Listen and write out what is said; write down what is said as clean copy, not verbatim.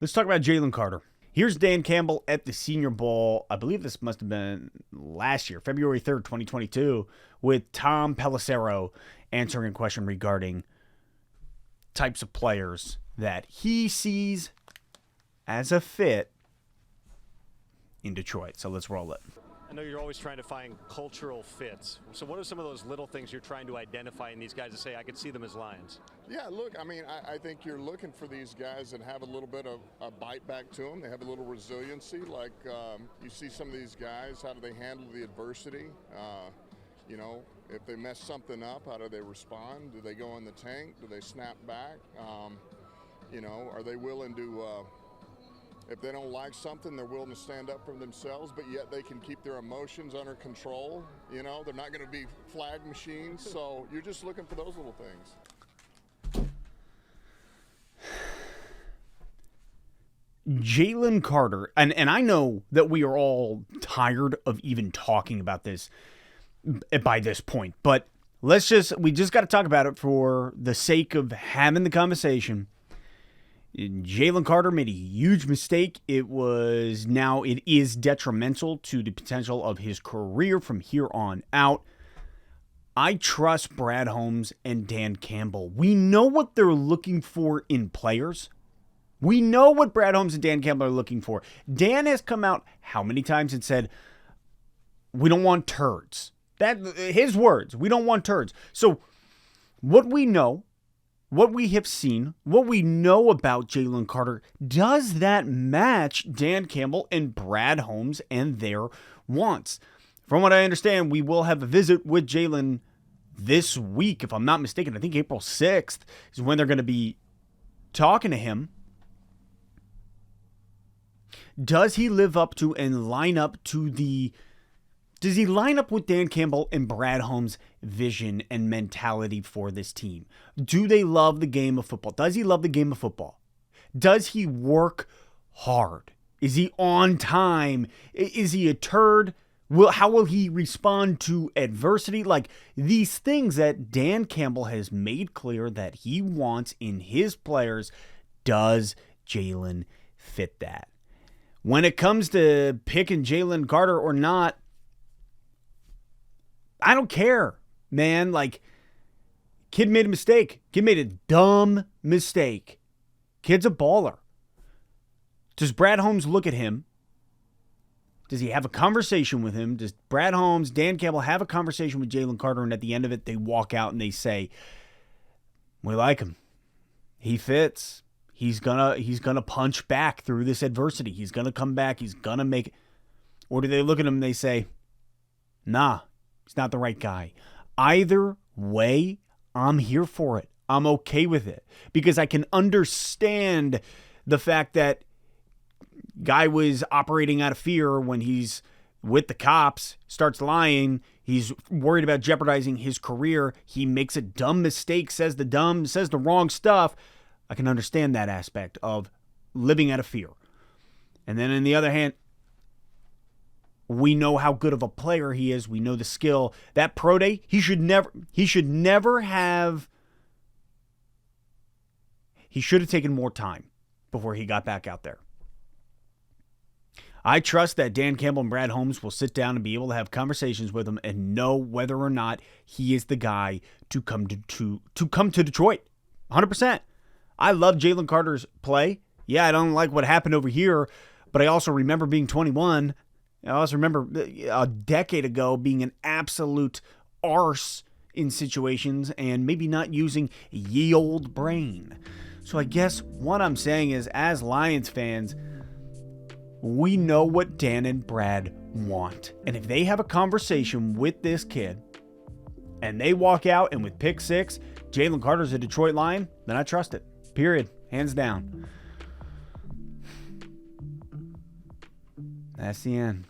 Let's talk about Jalen Carter. Here's Dan Campbell at the Senior Bowl. I believe this must have been last year, February 3rd, 2022, with Tom Pelissero answering a question regarding types of players that he sees as a fit in Detroit. So let's roll it. I know you're always trying to find cultural fits. So what are some of those little things you're trying to identify in these guys to say, I could see them as Lions? Yeah, look, I think you're looking for these guys that have a little bit of a bite back to them. They have a little resiliency. Like you see some of these guys, how do they handle the adversity? If they mess something up, how do they respond? Do they go in the tank? Do they snap back? Are they willing to... If they don't like something, they're willing to stand up for themselves, but yet they can keep their emotions under control. They're not going to be flag machines. So you're just looking for those little things. Jalen Carter, and I know that we are all tired of even talking about this by this point, but we just got to talk about it for the sake of having the conversation. Jalen Carter made a huge mistake. It is detrimental to the potential of his career from here on out. I trust Brad Holmes and Dan Campbell. We know what they're looking for in players. We know what Brad Holmes and Dan Campbell are looking for. Dan has come out how many times and said, we don't want turds. His words, we don't want turds. So what we know, what we have seen, what we know about Jalen Carter, does that match Dan Campbell and Brad Holmes and their wants? From what I understand, we will have a visit with Jalen this week, if I'm not mistaken. I think April 6th is when they're going to be talking to him. Does he live up to and line up to does he line up with Dan Campbell and Brad Holmes' vision and mentality for this team? Do they love the game of football? Does he love the game of football? Does he work hard? Is he on time? Is he a turd? How will he respond to adversity? Like these things that Dan Campbell has made clear that he wants in his players. Does Jalen fit that? When it comes to picking Jalen Carter or not, I don't care, man. Like, kid made a mistake. Kid made a dumb mistake. Kid's a baller. Does Brad Holmes look at him? Does he have a conversation with him? Does Brad Holmes, Dan Campbell have a conversation with Jalen Carter, and at the end of it, they walk out and they say, we like him. He fits. He's gonna punch back through this adversity. He's gonna come back. He's gonna make it. Or do they look at him and they say, nah, he's not the right guy. Either way, I'm here for it. I'm okay with it because I can understand the fact that guy was operating out of fear when he's with the cops, starts lying. He's worried about jeopardizing his career. He makes a dumb mistake, says the wrong stuff. I can understand that aspect of living out of fear. And then on the other hand, we know how good of a player he is. We know the skill. That pro day, he should have taken more time before he got back out there. I trust that Dan Campbell and Brad Holmes will sit down and be able to have conversations with him and know whether or not he is the guy to come to Detroit. 100%. I love Jalen Carter's play. Yeah, I don't like what happened over here, but I also remember being 21. I also remember a decade ago being an absolute arse in situations and maybe not using ye old brain. So I guess what I'm saying is, as Lions fans, we know what Dan and Brad want. And if they have a conversation with this kid and they walk out and with pick 6, Jalen Carter's a Detroit Lion, then I trust it. Period. Hands down. That's the end.